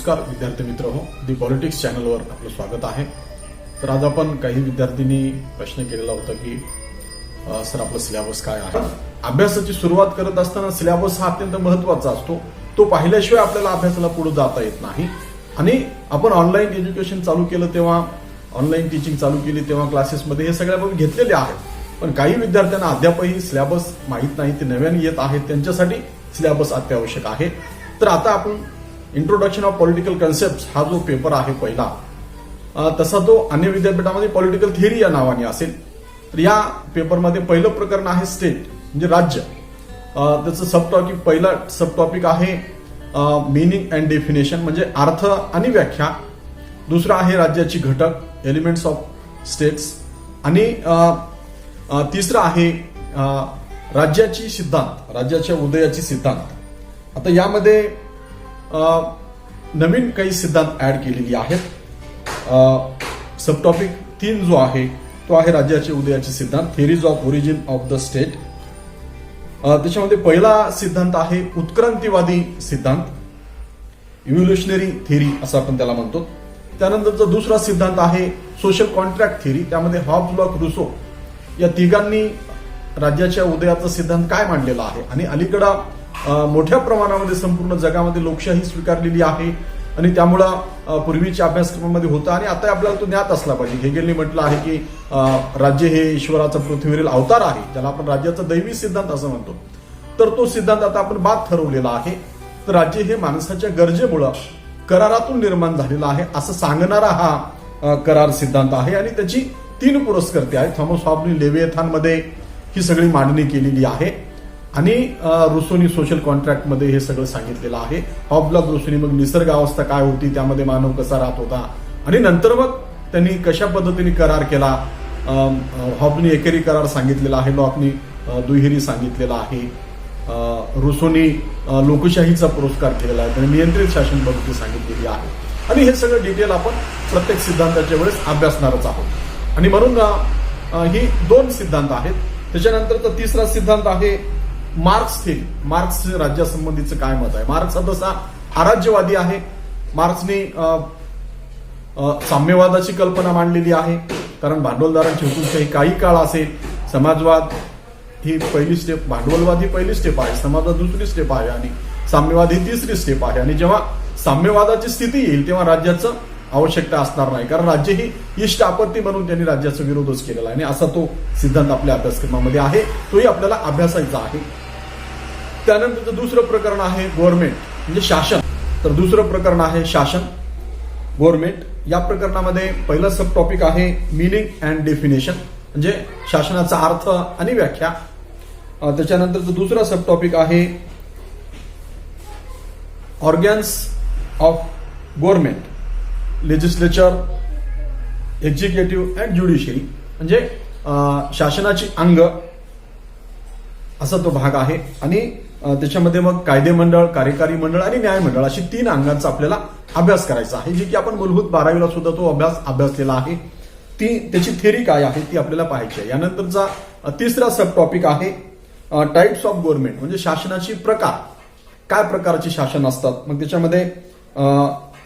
नमस्कार विद्यार्थी मित्र हो, दी पॉलिटिक्स चॅनलवर आपलं स्वागत आहे. तर आज आपण काही विद्यार्थ्यांनी प्रश्न केलेला होता की सर आपलं सिलेबस काय आहे. अभ्यासाची सुरुवात करत असताना सिलेबस हा अत्यंत महत्वाचा असतो. तो पाहिल्याशिवाय आपल्याला अभ्यासाला पुढे जाता येत नाही. आणि आपण ऑनलाईन एज्युकेशन चालू केलं तेव्हा, ऑनलाईन टीचिंग चालू केली तेव्हा क्लासेसमध्ये हे सगळ्या बाबी घेतलेले आहेत. पण काही विद्यार्थ्यांना अद्यापही सिलेबस माहीत नाही, ते नव्याने येत आहेत, त्यांच्यासाठी सिलेबस अत्यावश्यक आहे. तर आता आपण इंट्रोडक्शन ऑफ पॉलिटिकल कन्सेप्ट हा जो पेपर आहे पहिला, तसा तो अन्य विद्यापीठामध्ये पॉलिटिकल थिअरी या नावाने असेल. तर या पेपरमध्ये पहिलं प्रकरण आहे स्टेट म्हणजे राज्य. त्याचं सब टॉपिक, पहिला सब टॉपिक आहे मीनिंग अँड डेफिनेशन म्हणजे अर्थ आणि व्याख्या. दुसरा आहे राज्याची घटक एलिमेंट्स ऑफ स्टेट्स. आणि तिसरं आहे राज्याची सिद्धांत, राज्याच्या उदयाची सिद्धांत. आता यामध्ये नवीन काही सिद्धांत ऍड केलेली आहेत. सब टॉपिक 3 जो आहे तो आहे राज्याचे उदयाचे सिद्धांत, theories of origin of the state. त्याच्यामध्ये पहिला सिद्धांत आहे उत्क्रांतीवादी सिद्धांत, इव्होल्युशनरी थिअरी असं आपण त्याला म्हणतो. त्यानंतरचा दुसरा सिद्धांत आहे सोशल कॉन्ट्रॅक्ट थिअरी. त्यामध्ये हॉब्स, लॉक, रुसो या तिघांनी राज्याच्या उदयाचा सिद्धांत काय मांडलेला आहे. आणि अलीकडं मोठ्या प्रमाणामध्ये संपूर्ण जगामध्ये लोकशाही स्वीकारलेली आहे आणि त्यामुळं पूर्वीच्या अभ्यासक्रमामध्ये होता आणि आता आपल्याला तो ज्ञात असला पाहिजे. हेगेलने म्हटलं आहे की राज्य हे ईश्वराचा पृथ्वीवरील अवतार आहे, ज्याला आपण राज्याचा दैवी सिद्धांत असं म्हणतो. तर तो सिद्धांत आता आपण बाद ठरवलेला आहे. तर राज्य हे माणसाच्या गरजेमुळं करारातून निर्माण झालेला आहे असं सांगणारा हा करार सिद्धांत आहे. आणि त्याची 3 पुरस्कर्ते आहेत. थॉमस हॉब्सनी लेविएथानमध्ये ही सगळी मांडणी केलेली आहे आणि रुसोनी सोशल कॉन्ट्रॅक्टमध्ये हे सगळं सांगितलेलं आहे. हॉब्सला रुसोनी मग निसर्ग अवस्था काय होती, त्यामध्ये मानव कसा राहत होता आणि नंतर मग त्यांनी कशा पद्धतीने करार केला. हॉब्सनी एकेरी करार सांगितलेला आहे, लॉकनी दुहेरी सांगितलेला आहे. रुसोनी लोकशाहीचा पुरस्कार केलेला आहे, त्यांनी नियंत्रित शासन पद्धती सांगितलेली आहे. आणि हे सगळं डिटेल आपण प्रत्येक सिद्धांताच्या वेळेस अभ्यासणारच आहोत. आणि म्हणून ही 2 सिद्धांत आहेत. त्याच्यानंतरचा तिसरा सिद्धांत आहे मार्क्स थिअरी. मार्क्स राज्यासंबंधीचं काय मत आहे. मार्क्स हा तसा अराज्यवादी आहे. मार्क्सने साम्यवादाची कल्पना मांडलेली आहे, कारण भांडवलदारांची हुकुमशाही काही काळ असेल, समाजवाद ही पहिली स्टेप, भांडवलवाद ही पहिली स्टेप आहे, समाजवाद दुसरी स्टेप आहे आणि साम्यवाद ही तिसरी स्टेप आहे. आणि जेव्हा साम्यवादाची स्थिती येईल तेव्हा राज्याचं आवश्यकता असणार नाही, कारण राज्य ही इष्ट आपत्ती म्हणून त्यांनी राज्याचा विरोधच केलेला आहे. आणि असा तो सिद्धांत आपल्या अभ्यासक्रमामध्ये आहे, तोही आपल्याला अभ्यासायचा आहे. त्यानंतरचं दुसरं प्रकरण आहे गव्हर्नमेंट म्हणजे शासन. तर दुसरं प्रकरण आहे शासन, गव्हर्नमेंट. या प्रकरणामध्ये पहिलं सब टॉपिक आहे मिनिंग अँड डेफिनेशन म्हणजे शासनाचा अर्थ आणि व्याख्या. त्याच्यानंतरचं दुसरा सब टॉपिक आहे organs of government, legislature, executive and judiciary म्हणजे शासनाची अंग असा तो भाग आहे. आणि त्याच्यामध्ये मग कायदे मंडळ, कार्यकारी मंडळ आणि न्यायमंडळ अशी 3 अंगांचा आपल्याला अभ्यास करायचा आहे, जे की आपण मूलभूत 12वीला सुद्धा तो अभ्यासलेला आहे. त्याची थिअरी काय आहे ती आपल्याला पाहायची आहे. यानंतरचा तिसरा सब टॉपिक आहे टाइप्स ऑफ गव्हर्नमेंट म्हणजे शासनाची प्रकार, काय प्रकारचे शासन असतात. मग त्याच्यामध्ये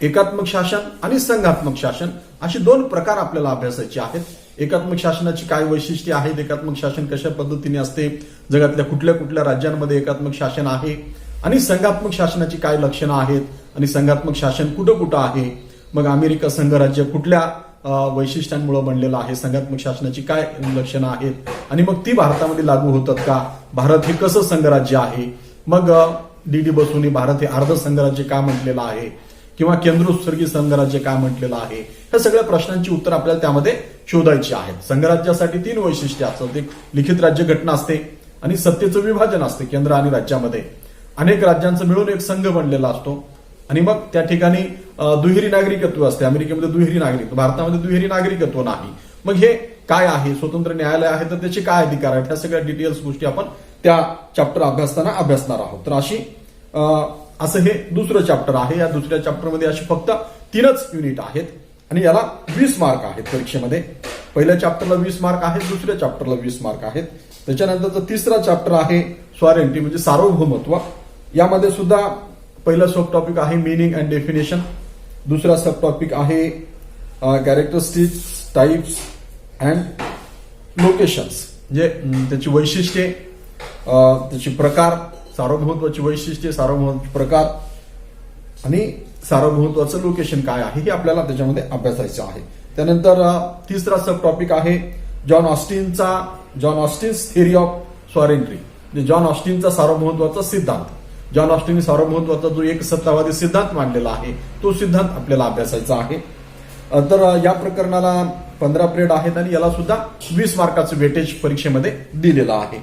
एकात्मक शासन आणि संघात्मक शासन अशी 2 प्रकार आपल्याला अभ्यासायचे आहेत. एकात्मक शासनाची काय वैशिष्ट्ये आहेत, एकात्मक शासन कशा पद्धतीने असते, जगातल्या कुठल्या कुठल्या राज्यांमध्ये एकात्मक शासन आहे, आणि संघात्मक शासनाची काय लक्षणं आहेत आणि संघात्मक शासन कुठं कुठं आहे. मग अमेरिका संघराज्य कुठल्या वैशिष्ट्यांमुळे बनलेलं आहे, संघात्मक शासनाची काय लक्षणं आहेत आणि मग ती भारतामध्ये लागू होतात का, भारत हे कसं संघराज्य आहे. मग डी बसूनी भारत हे अर्ध संघराज्य का म्हटलेलं आहे किंवा केंद्रोत्सर्गी संघराज्य काय म्हटलेलं आहे. ह्या सगळ्या प्रश्नांची उत्तर आपल्याला त्यामध्ये शोधायची आहेत. संघराज्यासाठी 3 वैशिष्ट्ये असतात. एक लिखित राज्यघटना असते आणि सत्तेचं विभाजन असते केंद्र आणि राज्यामध्ये. अनेक राज्यांचं मिळून एक संघ बनलेला असतो आणि मग त्या ठिकाणी दुहेरी नागरिकत्व असते. अमेरिकेमध्ये दुहेरी नागरिकत्व, भारतामध्ये दुहेरी नागरिकत्व नाही. मग हे काय आहे, स्वतंत्र न्यायालय आहे तर त्याचे काय अधिकार आहेत, ह्या सगळ्या डिटेल्स गोष्टी आपण त्या चॅप्टर अभ्यासताना अभ्यासणार आहोत. तर असं हे दुसरं चॅप्टर आहे. या दुसऱ्या चॅप्टरमध्ये अशी फक्त 3च युनिट आहेत आणि याला 20 मार्क आहेत परीक्षेमध्ये. पहिल्या चॅप्टरला 20 मार्क आहेत, दुसऱ्या चॅप्टरला 20 मार्क आहेत. त्याच्यानंतरचा तिसरा चॅप्टर आहे सॉरेंटी म्हणजे सार्वभौमत्व. यामध्ये सुद्धा पहिला सब टॉपिक आहे मीनिंग अँड डेफिनेशन दुसरा सब टॉपिक आहे कॅरेक्टरिस्टिक्स, टाइप्स अँड लोकेशन्स, म्हणजे त्याची वैशिष्ट्ये, त्याची प्रकार, सार्वभौमत्वाची वैशिष्ट्ये, सार्वभौमत्वाचे प्रकार आणि सार्वभौमत्वाचं लोकेशन काय आहे हे आपल्याला त्याच्यामध्ये अभ्यासायचं आहे. त्यानंतर तिसरा सब टॉपिक आहे जॉन ऑस्टिन्स थिअरी ऑफ सॉव्हरेंटी, म्हणजे जॉन ऑस्टिनचा सार्वभौमत्वाचा सिद्धांत. जॉन ऑस्टिनने सार्वभौमत्वाचा जो एक सत्तावादी सिद्धांत मांडलेला आहे तो सिद्धांत आपल्याला अभ्यासायचा आहे. तर या प्रकरणाला 15 पिरियड आहेत आणि याला सुद्धा 20 मार्काचं वेटेज परीक्षेमध्ये दिलेलं आहे.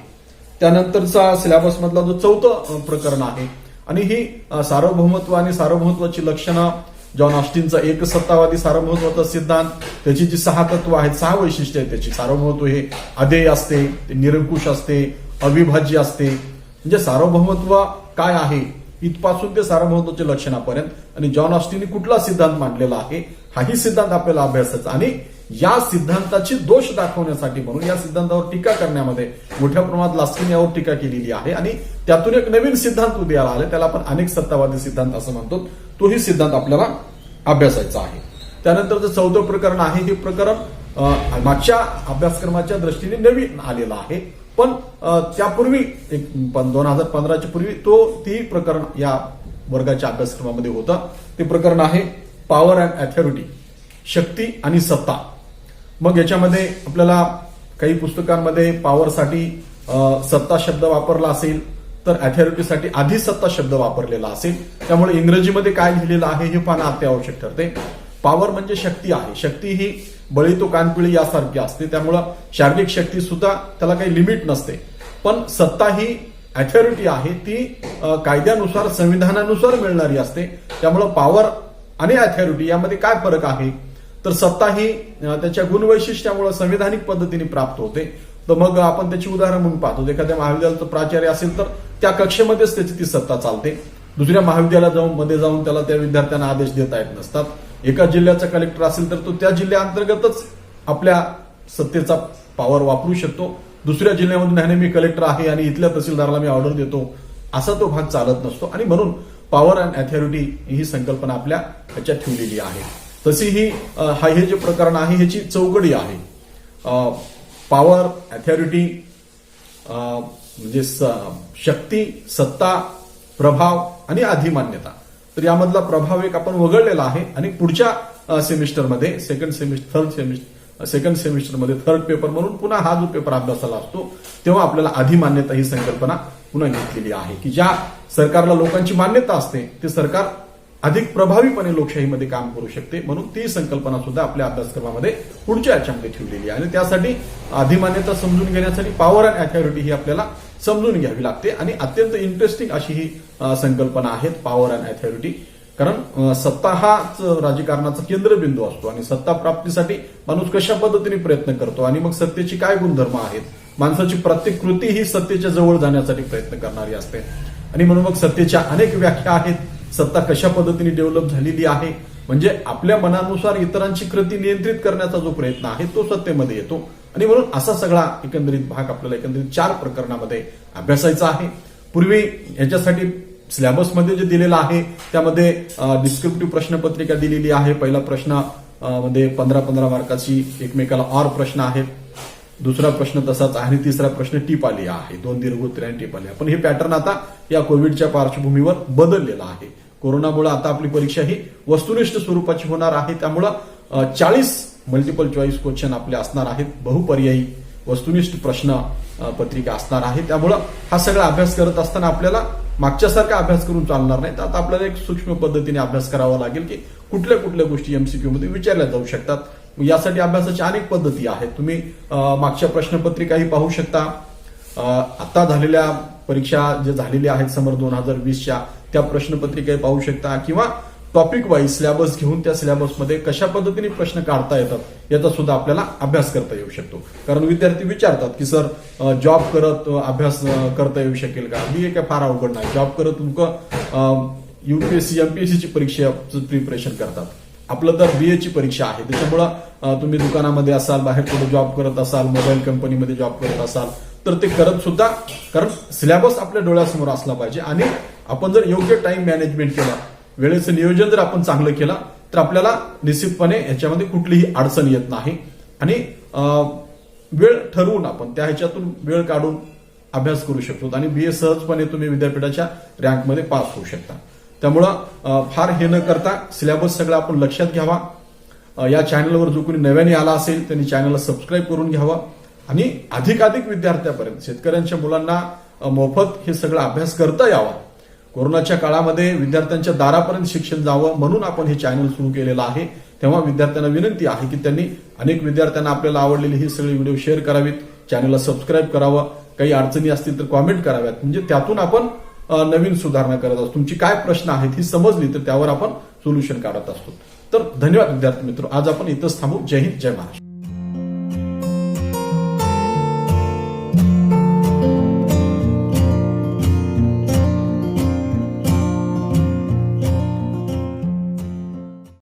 त्यानंतरचा सिलेबस मधला जो चौथं प्रकरण आहे आणि ही सार्वभौमत्व आणि सार्वभौमत्वाची लक्षणं, जॉन ऑस्टिनचा एक सत्तावादी सार्वभौमत्वाचा सिद्धांत, त्याची जी 6 तत्व आहेत, 6 वैशिष्ट्ये आहेत त्याची. सार्वभौमत्व हे अधेय असते, ते निरंकुश असते, अविभाज्य असते, म्हणजे सार्वभौमत्व काय आहे इथपासून ते सार्वभौमत्वाच्या लक्षणापर्यंत आणि जॉन ऑस्टिनने कुठला सिद्धांत मांडलेला आहे हाही सिद्धांत आपल्याला अभ्यासायचा. आणि या सिद्धांताची दोष दाखवण्यासाठी म्हणून या सिद्धांतावर टीका करण्यामध्ये मोठ्या प्रमाणात लास्किन यावर टीका केलेली आहे आणि त्यातून एक नवीन सिद्धांत उदयाला आले, त्याला आपण अनेक सत्तावादी सिद्धांत असं म्हणतो, तोही सिद्धांत आपल्याला अभ्यासायचा आहे. त्यानंतर जे चौथं प्रकरण आहे हे प्रकरण मागच्या अभ्यासक्रमाच्या दृष्टीने नवीन आलेलं आहे, पण त्यापूर्वी 2015च्या पूर्वी ती प्रकरण या वर्गाच्या अभ्यासक्रमामध्ये होतं. ते प्रकरण आहे पॉवर अँड अथॉरिटी, शक्ती आणि सत्ता. मग याच्यामध्ये आपल्याला काही पुस्तकांमध्ये पॉवरसाठी सत्ता शब्द वापरला असेल तर अथॉरिटीसाठी आधी सत्ता शब्द वापरलेला असेल, त्यामुळे इंग्रजीमध्ये काय लिहिलेलं आहे हे पाहणं अत्यावश्यक ठरते. पॉवर म्हणजे शक्ती आहे, शक्ती ही बळी तो कानपिळी यासारखी असते, त्यामुळं शारीरिक शक्ती सुद्धा त्याला काही लिमिट नसते. पण सत्ता ही अथॉरिटी आहे, ती कायद्यानुसार संविधानानुसार मिळणारी असते. त्यामुळं पॉवर आणि अथॉरिटी यामध्ये काय फरक आहे तर सत्ता ही त्याच्या गुणवैशिष्ट्यामुळे संविधानिक पद्धतीने प्राप्त होते. तर मग आपण त्याची उदाहरण म्हणून पाहतो, एखाद्या महाविद्यालयाचा प्राचार्य असेल तर त्या कक्षेमध्येच त्याची ती सत्ता चालते. दुसऱ्या महाविद्यालयात जाऊन त्याला त्या विद्यार्थ्यांना आदेश देता येत नसतात. एका जिल्ह्याचा कलेक्टर असेल तर तो त्या जिल्ह्याअंतर्गतच आपल्या सत्तेचा पॉवर वापरू शकतो. दुसऱ्या जिल्ह्यामध्ये नाही मी कलेक्टर आहे आणि इथल्या तहसीलदाराला मी ऑर्डर देतो असा तो भाग चालत नसतो. आणि म्हणून पॉवर अँड अथॉरिटी ही संकल्पना आपल्या ह्याच्यात ठेवलेली आहे. तशी ही हे जे प्रकरण आहे ह्याची चौकडी आहे. पॉवर, अथॉरिटी म्हणजे शक्ती, सत्ता, प्रभाव आणि अधिमान्यता. तर यामधला प्रभाव एक आपण वगळलेला आहे आणि पुढच्या सेमिस्टरमध्ये सेकंड सेमिस्टरमध्ये थर्ड पेपर म्हणून पुन्हा हा जो पेपर अभ्यासाला असतो तेव्हा आपल्याला अधिमान्यता ही संकल्पना पुन्हा घेतलेली आहे की ज्या सरकारला लोकांची मान्यता असते ते सरकार अधिक प्रभावीपणे लोकशाहीमध्ये काम करू शकते. म्हणून ती संकल्पना सुद्धा आपल्या अभ्यासक्रमामध्ये पुढच्या याच्यामध्ये ठेवलेली आहे आणि त्यासाठी अधिमान्यता समजून घेण्यासाठी पॉवर अँड अथॉरिटी ही आपल्याला समजून घ्यावी लागते. आणि अत्यंत इंटरेस्टिंग अशी ही संकल्पना आहेत पॉवर अँड अथॉरिटी, कारण सत्ता हाच राजकारणाचा केंद्रबिंदू असतो आणि सत्ता प्राप्तीसाठी माणूस कशा पद्धतीने प्रयत्न करतो आणि मग सत्तेची काय गुणधर्म आहेत, माणसाची प्रत्येक कृती ही सत्तेच्या जवळ जाण्यासाठी प्रयत्न करणारी असते. आणि म्हणून मग सत्तेच्या अनेक व्याख्या आहेत. सत्ता कशा पद्धतीने डेव्हलप झालेली आहे म्हणजे आपल्या मनानुसार इतरांची कृती नियंत्रित करण्याचा जो प्रयत्न आहे तो सत्तेमध्ये येतो. आणि म्हणून असा सगळा एकंदरीत भाग आपल्याला एकंदरीत 4 प्रकरणामध्ये अभ्यासायचा आहे. पूर्वी याच्यासाठी सिलेबसमध्ये जे दिलेलं आहे त्यामध्ये डिस्क्रिप्टिव्ह प्रश्नपत्रिका दिलेली आहे. पहिला प्रश्न मध्ये 15 मार्काची एकमेकाला ऑर प्रश्न आहेत, दुसरा प्रश्न तसाच आहे आणि तिसरा प्रश्न टीप आली आहे, 2 दीर्घ उत्तरे आणि टीप आली. पण हे पॅटर्न आता या कोविडच्या पार्श्वभूमीवर बदललेलं आहे. कोरोनामुळे आता आपली परीक्षा ही वस्तुनिष्ठ स्वरूपाची होणार आहे. त्यामुळं 40 मल्टिपल चॉईस क्वेश्चन आपले असणार आहेत, बहुपर्यायी वस्तुनिष्ठ प्रश्न पत्रिका असणार आहे. त्यामुळं हा सगळा अभ्यास करत असताना आपल्याला मागच्यासारखा अभ्यास करून चालणार नाही, तर आता आपल्याला एक सूक्ष्म पद्धतीने अभ्यास करावा लागेल की कुठल्या कुठल्या गोष्टी एमसीक्यू मध्ये विचारल्या जाऊ शकतात. यासाठी अभ्यासाच्या अनेक पद्धती आहेत. तुम्ही मागच्या प्रश्नपत्रिकाही पाहू शकता. आता झालेल्या परीक्षा जे झालेल्या आहेत समर 2020च्या त्या प्रश्नपत्रिकाही पाहू शकता किंवा टॉपिक वाईज सिलेबस घेऊन त्या सिलेबसमध्ये कशा पद्धतीने प्रश्न काढता येतात याचा सुद्धा आपल्याला अभ्यास करता येऊ शकतो. कारण विद्यार्थी विचारतात की सर जॉब करत अभ्यास करता येऊ शकेल का? BA काय फार अवघड नाही, जॉब करत तुमचं UPSC MPSCची परीक्षेचं प्रिपरेशन करतात. आपलं तर BA ची परीक्षा आहे, त्याच्यामुळं तुम्ही दुकानामध्ये असाल, बाहेर कुठे जॉब करत असाल, मोबाईल कंपनीमध्ये जॉब करत असाल तर ते करत सुद्धा, कारण सिलेबस आपल्या डोळ्यासमोर असला पाहिजे आणि आपण जर योग्य टाइम मॅनेजमेंट केला, वेळेचं नियोजन जर आपण चांगलं केलं तर आपल्याला निश्चितपणे ह्याच्यामध्ये कुठलीही अडचण येत नाही आणि वेळ ठरवून आपण त्या ह्याच्यातून वेळ काढून अभ्यास करू शकतो आणि बीए सहजपणे तुम्ही विद्यापीठाच्या रँकमध्ये पास होऊ शकता. त्यामुळं फार हे न करता सिलेबस सगळं आपण लक्षात घ्यावा. या चॅनलवर जो कोणी नव्याने आला असेल त्यांनी चॅनलला सबस्क्राईब करून घ्यावा आणि अधिकाधिक विद्यार्थ्यापर्यंत शेतकऱ्यांच्या मुलांना मोफत हे सगळं अभ्यास करता यावा. कोरोनाच्या काळामध्ये विद्यार्थ्यांच्या दारापर्यंत शिक्षण जावं म्हणून आपण हे चॅनल सुरू केलेलं आहे. तेव्हा विद्यार्थ्यांना विनंती आहे की त्यांनी अनेक विद्यार्थ्यांना आपल्याला आवडलेली ही सगळी व्हिडिओ शेअर करावीत, चॅनलला सबस्क्राईब करावं, काही अडचणी असतील तर कॉमेंट कराव्यात, म्हणजे त्यातून आपण नवीन सुधारणा करत असतो. तुमची काय प्रश्न आहेत ही समजली तर त्यावर आपण सोल्युशन काढत असतो. तर धन्यवाद विद्यार्थी मित्र, आज आपण इथंच थांबू. जय हिंद, जय महाराष्ट्र.